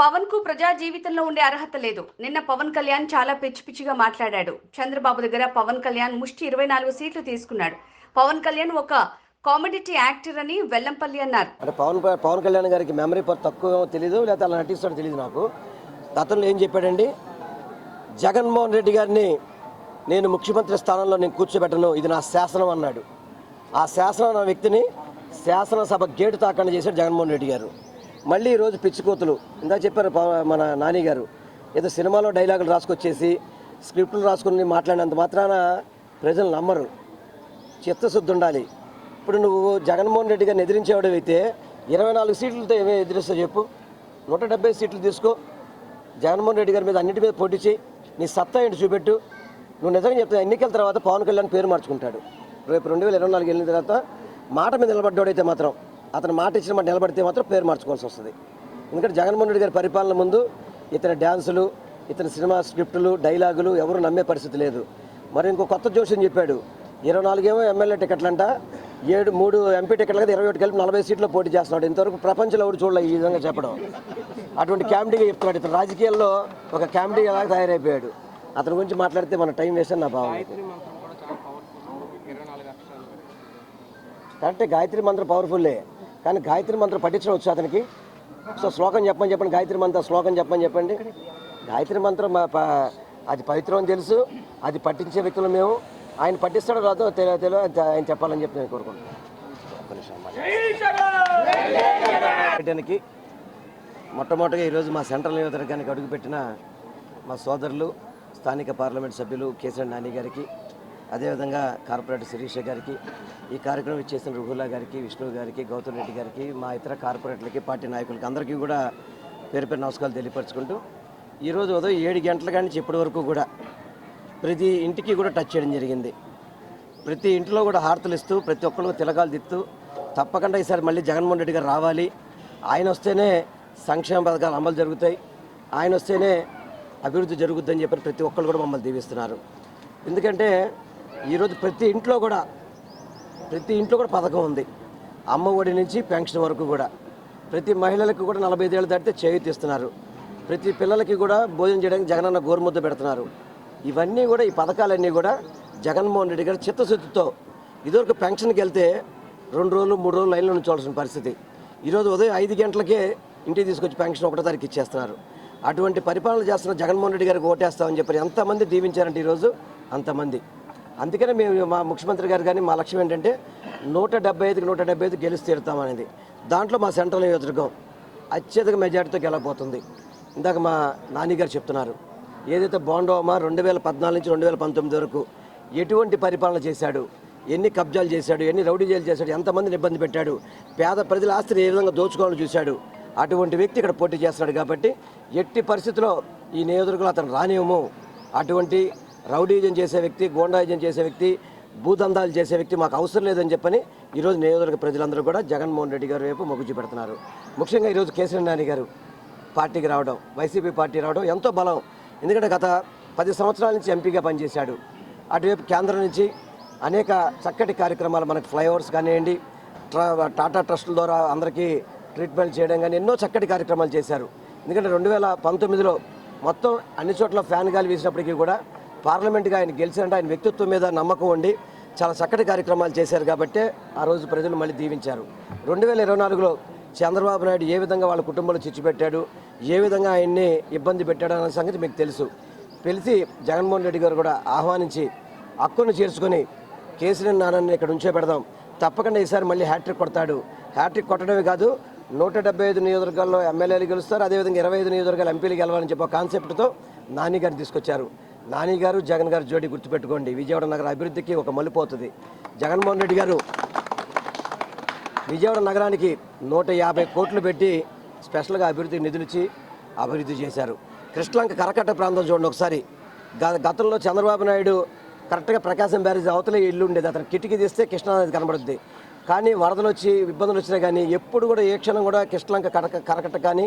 పవన్ కు ప్రజా జీవితంలో ఉండే అర్హత లేదు. నిన్న పవన్ కళ్యాణ్ చాలా పిచ్చిగా మాట్లాడాడు. చంద్రబాబు దగ్గర పవన్ కళ్యాణ్ ముష్టి 24 సీట్లు తీసుకున్నాడు. పవన్ కళ్యాణ్ ఒక కామెడిటీ యాక్టర్ అని వెల్లంపల్లి అన్నారు. అంటే పవన్ కళ్యాణ్ గారికి మెమరీ పవర్ తక్కువ తెలియదు, లేకపోతే అలా నటిస్తాడో తెలియదు. నాకు గతంలో ఏం చెప్పాడండి, జగన్మోహన్ రెడ్డి గారిని నేను ముఖ్యమంత్రి స్థానంలో నేను కూర్చోబెట్టను, ఇది నా శాసనం అన్నాడు. ఆ శాసనం అన్న వ్యక్తిని శాసనసభ గేటు తాకుండా చేశాడు జగన్మోహన్ రెడ్డి గారు. మళ్ళీ ఈరోజు పిచ్చికోతులు ఇందాక చెప్పారు మన నాని గారు, ఏదో సినిమాలో డైలాగులు రాసుకొచ్చేసి స్క్రిప్టులు రాసుకుని మాట్లాడినంత మాత్రాన ప్రజలు నమ్మరు. చిత్తశుద్ధి ఉండాలి. ఇప్పుడు నువ్వు జగన్మోహన్ రెడ్డి గారిని ఎదిరించేవాడైతే 24 సీట్లతో ఏమేమి ఎదిరిస్తావు చెప్పు. 170 సీట్లు తీసుకో, జగన్మోహన్ రెడ్డి గారి మీద అన్నిటి మీద పోటీ చేయి, నీ సత్తా ఏంటి చూపెట్టు. నువ్వు నిజంగా చెప్తా, ఎన్నికల తర్వాత పవన్ కళ్యాణ్ పేరు మార్చుకుంటాడు. రేపు 2024 వెళ్ళిన తర్వాత మాట మీద నిలబడ్డాడైతే మాత్రం, అతను మాట ఇచ్చిన మాట నిలబడితే మాత్రం పేరు మార్చుకోవాల్సి వస్తుంది. ఎందుకంటే జగన్మోహన్ రెడ్డి గారి పరిపాలన ముందు ఇతని డ్యాన్సులు, ఇతని సినిమా స్క్రిప్టులు, డైలాగులు ఎవరు నమ్మే పరిస్థితి లేదు. మరి ఇంకో కొత్త జోషం చెప్పాడు, 24 ఏమో ఎమ్మెల్యే టికెట్లంట, 3 ఎంపీ టికెట్లు కదా, 21 కలిపి 40 సీట్లో పోటీ చేస్తున్నాడు. ఇంతవరకు ప్రపంచంలో ఎవరు చూడలేదు ఈ విధంగా చెప్పడం. అటువంటి కామెడీగా చెప్తున్నాడు. ఇతను రాజకీయాల్లో ఒక కామెడీ లాగా తయారైపోయాడు. అతని గురించి మాట్లాడితే మన టైం వేస్ట్ అని నా భావన. కరెక్టే, గాయత్రి మంత్రం పవర్ఫుల్లే, కానీ గాయత్రి మంత్రం పఠించడం వచ్చు అతనికి. సో శ్లోకం చెప్పండి, గాయత్రి మంత్రం శ్లోకం చెప్పండి. గాయత్రి మంత్రం అది పవిత్రం అని తెలుసు, అది పఠించే వ్యక్తులు మేము. ఆయన పఠిస్తాడో రాదో తెలియదు, ఆయన చెప్పాలని చెప్పి నేను కోరుకుంటున్నాను. మొట్టమొదటిగా ఈరోజు మా సెంట్రల్ నియోజకవర్గానికి అడుగుపెట్టిన మా సోదరులు స్థానిక పార్లమెంట్ సభ్యులు కేసీఆర్ నాని గారికి, అదేవిధంగా కార్పొరేటర్ శిరీష గారికి, ఈ కార్యక్రమం ఇచ్చేసిన రుహుల్లా గారికి, విష్ణు గారికి, గౌతమ్ రెడ్డి గారికి, మా ఇతర కార్పొరేటర్లకి, పార్టీ నాయకులకి అందరికీ కూడా పేరు పేరు నమస్కారాలు తెలియపరచుకుంటూ, ఈరోజు ఉదయం 7 గంటల కాడి నుంచి ఇప్పటి వరకు కూడా ప్రతి ఇంటికి కూడా టచ్ చేయడం జరిగింది. ప్రతి ఇంట్లో కూడా హారతలు ఇస్తూ, ప్రతి ఒక్కరికి తిలకాలు దిత్తూ, తప్పకుండా ఈసారి మళ్ళీ జగన్మోహన్ రెడ్డి గారు రావాలి, ఆయన వస్తేనే సంక్షేమ పథకాలు అమలు జరుగుతాయి, ఆయన వస్తేనే అభివృద్ధి జరుగుద్దని చెప్పి ప్రతి ఒక్కరు కూడా మమ్మల్ని దీవిస్తున్నారు. ఎందుకంటే ఈరోజు ప్రతి ఇంట్లో కూడా పథకం ఉంది. అమ్మ ఒడి నుంచి పెన్షన్ వరకు కూడా ప్రతి మహిళలకు కూడా 45 ఏళ్ళు దాటితే చేయూత ఇస్తున్నారు. ప్రతి పిల్లలకి కూడా భోజనం చేయడానికి జగనన్న గోరుముద్ద పెడుతున్నారు. ఇవన్నీ కూడా, ఈ పథకాలన్నీ కూడా జగన్మోహన్ రెడ్డి గారు చిత్తశుద్ధితో, ఇదివరకు పెన్షన్కి వెళ్తే 2 రోజులు 3 రోజులు లైన్లో ఉంచవలసిన పరిస్థితి, ఈరోజు ఉదయం 5 గంటలకే ఇంటికి తీసుకొచ్చి పెన్షన్ 1వ తారీఖు ఇచ్చేస్తున్నారు. అటువంటి పరిపాలన చేస్తున్న జగన్మోహన్ రెడ్డి గారికి ఓటేస్తామని చెప్పి ఎంతమంది దీవించారంటే ఈరోజు అంతమంది. అందుకనే మేము మా ముఖ్యమంత్రి గారు కానీ మా లక్ష్యం ఏంటంటే 175కి 175 గెలిచి తీరుతామనేది. దాంట్లో మా సెంట్రల్ నియోజకవర్గం అత్యధిక మెజార్టీతో గెలవబోతుంది. ఇందాక మా నాని గారు చెప్తున్నారు, ఏదైతే బాండోమా 2014 నుంచి 2019 వరకు ఎటువంటి పరిపాలన చేశాడు, ఎన్ని కబ్జాలు చేశాడు, ఎన్ని రౌడీ జైలు చేశాడు, ఎంతమందిని ఇబ్బంది పెట్టాడు, పేద ప్రజల ఆస్తిని ఏ విధంగా దోచుకోవాలని చూశాడు, అటువంటి వ్యక్తి ఇక్కడ పోటీ చేస్తున్నాడు. కాబట్టి ఎట్టి పరిస్థితిలో ఈ నియోజకవర్గంలో అతను రానివ్వము. అటువంటి రౌడీజం చేసే వ్యక్తి, గోండాయిజం చేసే వ్యక్తి, భూదందాలు చేసే వ్యక్తి మాకు అవసరం లేదని చెప్పని ఈరోజు నియోజకవర్గ ప్రజలందరూ కూడా జగన్మోహన్ రెడ్డి గారి వైపు మొగ్గు చూపెడుతున్నారు. ముఖ్యంగా ఈరోజు కేసీఆర్ నాని గారు పార్టీకి రావడం, వైసీపీ పార్టీ రావడం ఎంతో బలం. ఎందుకంటే గత 10 సంవత్సరాల నుంచి ఎంపీగా పనిచేశాడు. అటువైపు కేంద్రం నుంచి అనేక చక్కటి కార్యక్రమాలు, మనకు ఫ్లైఓవర్స్ కానివ్వండి, టాటా ట్రస్టుల ద్వారా అందరికీ ట్రీట్మెంట్ చేయడం కానీ ఎన్నో చక్కటి కార్యక్రమాలు చేశారు. ఎందుకంటే 2019లో మొత్తం అన్ని చోట్ల ఫ్యాన్ గాలి వీసినప్పటికీ కూడా పార్లమెంట్గా ఆయన గెలిచినట్టు ఆయన వ్యక్తిత్వం మీద నమ్మకం ఉండి చాలా చక్కటి కార్యక్రమాలు చేశారు. కాబట్టి ఆ రోజు ప్రజలు మళ్ళీ దీవించారు. 2024లో చంద్రబాబు నాయుడు ఏ విధంగా వాళ్ళ కుటుంబంలో చిచ్చుపెట్టాడు, ఏ విధంగా ఆయన్ని ఇబ్బంది పెట్టాడు అనే సంగతి మీకు తెలుసు. తెలిసి జగన్మోహన్ రెడ్డి గారు కూడా ఆహ్వానించి హక్కును చేర్చుకొని కేసీఆర్ నాన్నని ఇక్కడ ఉంచే పెడదాం, తప్పకుండా ఈసారి మళ్ళీ హ్యాట్రిక్ కొడతాడు. హ్యాట్రిక్ కొట్టడమే కాదు, 175 నియోజకవర్గాల్లో ఎమ్మెల్యేలు గెలుస్తారు, అదేవిధంగా 25 నియోజకవర్గాలు ఎంపీలు గెలవాలని చెప్పి కాన్సెప్ట్తో నాని గారిని తీసుకొచ్చారు. నాని గారు, జగన్ గారు జోడీ గుర్తుపెట్టుకోండి, విజయవాడ నగర అభివృద్ధికి ఒక మలుపోతుంది. జగన్మోహన్ రెడ్డి గారు విజయవాడ నగరానికి 150 కోట్లు పెట్టి స్పెషల్గా అభివృద్ధి నిధులిచ్చి అభివృద్ధి చేశారు. కృష్ణలంక కరకట్ట ప్రాంతం చూడండి ఒకసారి. గతంలో చంద్రబాబు నాయుడు కరెక్ట్గా ప్రకాశం బ్యారేజ్ అవతలే ఇల్లు ఉండేది, అతను కిటికీ తీస్తే కృష్ణానది కనబడుద్ది. కానీ వరదలు వచ్చి ఇబ్బందులు వచ్చినా కానీ ఎప్పుడు కూడా ఏ క్షణం కూడా కృష్ణలంక కరకట్ట కానీ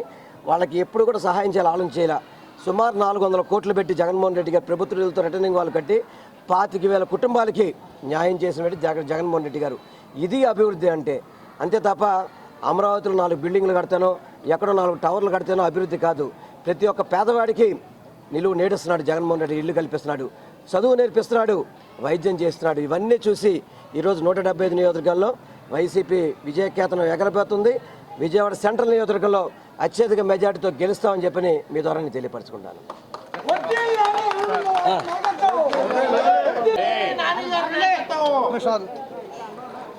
వాళ్ళకి ఎప్పుడు కూడా సహాయం చేయాలి, ఆలోచన చేయాలి. సుమారు 400 కోట్లు పెట్టి జగన్మోహన్ రెడ్డి గారు ప్రభుత్వాలతో రిటర్నింగ్ వాళ్ళు కట్టి 25,000 కుటుంబాలకి న్యాయం చేసిన జగన్మోహన్ రెడ్డి గారు. ఇది అభివృద్ధి అంటే. అంతే తప్ప అమరావతిలో 4 బిల్డింగ్లు కడతానో, ఎక్కడో 4 టవర్లు కడితేనో అభివృద్ధి కాదు. ప్రతి ఒక్క పేదవాడికి నిలువు నేడుస్తున్నాడు జగన్మోహన్ రెడ్డి. ఇల్లు కల్పిస్తున్నాడు, చదువు నేర్పిస్తున్నాడు, వైద్యం చేస్తున్నాడు. ఇవన్నీ చూసి ఈరోజు 175 నియోజకవర్గాల్లో వైసీపీ విజయకేతనం ఎగరబోతుంది. విజయవాడ సెంట్రల్ నియోజకవర్గంలో అత్యధిక మెజార్టీతో గెలుస్తామని చెప్పని మీ ద్వారా నేను తెలియపరచుకుంటాను.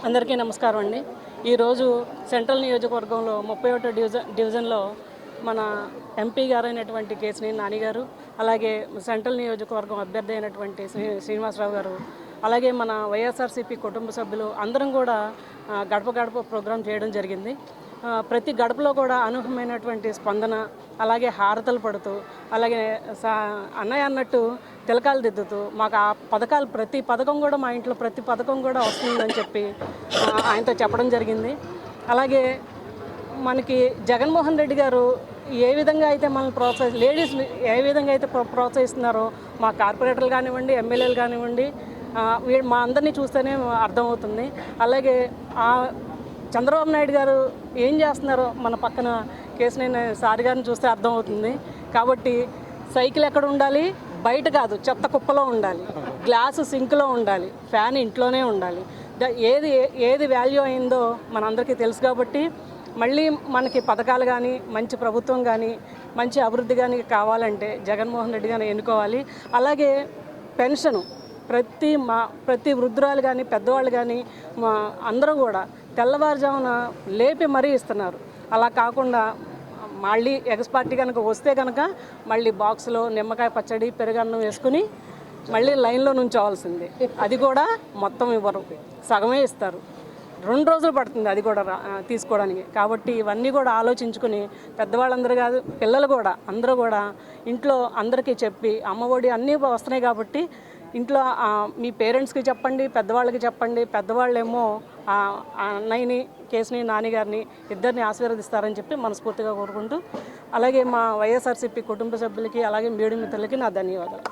అందరికీ నమస్కారం అండి. ఈరోజు సెంట్రల్ నియోజకవర్గంలో 31వ డివిజన్లో మన ఎంపీ గారైనటువంటి కేశినేని నాని గారు, అలాగే సెంట్రల్ నియోజకవర్గం అభ్యర్థి అయినటువంటి శ్రీనివాసరావు గారు, అలాగే మన వైఎస్ఆర్సీపీ కుటుంబ సభ్యులు అందరం కూడా గడప గడప ప్రోగ్రాం చేయడం జరిగింది. ప్రతి గడపలో కూడా అనూహ్యమైనటువంటి స్పందన, అలాగే హారతలు పడుతూ, అలాగే అన్నయ్య అన్నట్టు తిలకాలు దిద్దుతూ మాకు ఆ పథకాలు ప్రతి పథకం కూడా మా ఇంట్లో ప్రతి పథకం కూడా వస్తుందని చెప్పి ఆయనతో చెప్పడం జరిగింది. అలాగే మనకి జగన్మోహన్ రెడ్డి గారు ఏ విధంగా అయితే మనల్ని లేడీస్ ఏ విధంగా అయితే ప్రోత్సహిస్తున్నారో మా కార్పొరేటర్లు కానివ్వండి, ఎమ్మెల్యేలు కానివ్వండి, మా అందరినీ చూస్తేనే అర్థమవుతుంది. అలాగే చంద్రబాబు నాయుడు గారు ఏం చేస్తున్నారో మన పక్కన కేశినేని సార్ గారిని చూస్తే అర్థమవుతుంది. కాబట్టి సైకిల్ ఎక్కడ ఉండాలి, బయట కాదు చెత్త కుప్పలో ఉండాలి, గ్లాసు సింక్లో ఉండాలి, ఫ్యాన్ ఇంట్లోనే ఉండాలి. ఏది వాల్యూ అయిందో మనందరికీ తెలుసు. కాబట్టి మళ్ళీ మనకి పథకాలు కానీ, మంచి ప్రభుత్వం కానీ, మంచి అభివృద్ధి కానీ కావాలంటే జగన్మోహన్ రెడ్డి గారిని ఎన్నుకోవాలి. అలాగే పెన్షను ప్రతి వృద్ధురాలు కానీ, పెద్దవాళ్ళు కానీ అందరూ కూడా తెల్లవారుజామున లేపి మరీ ఇస్తున్నారు. అలా కాకుండా మళ్ళీ ఎగస్ పార్టీ కనుక వస్తే కనుక మళ్ళీ బాక్స్లో నిమ్మకాయ పచ్చడి, పెరుగన్నం వేసుకుని మళ్ళీ లైన్లో నుంచోవాల్సిందే. అది కూడా మొత్తం ఇవ్వరు, సగమే ఇస్తారు. 2 రోజులు పడుతుంది అది కూడా తీసుకోవడానికి. కాబట్టి ఇవన్నీ కూడా ఆలోచించుకుని పెద్దవాళ్ళందరూ కాదు, పిల్లలు కూడా అందరూ కూడా ఇంట్లో అందరికీ చెప్పి, అమ్మఒడి అన్నీ వస్తున్నాయి కాబట్టి ఇంట్లో మీ పేరెంట్స్కి చెప్పండి, పెద్దవాళ్ళకి చెప్పండి. పెద్దవాళ్ళేమో అన్నయ్యని, కేశినేని నాని గారిని ఇద్దరిని ఆశీర్వదిస్తారని చెప్పి మనస్ఫూర్తిగా కోరుకుంటూ, అలాగే మా వైఎస్ఆర్సీపీ కుటుంబ సభ్యులకి, అలాగే మీడియా మిత్రులకి నా ధన్యవాదాలు.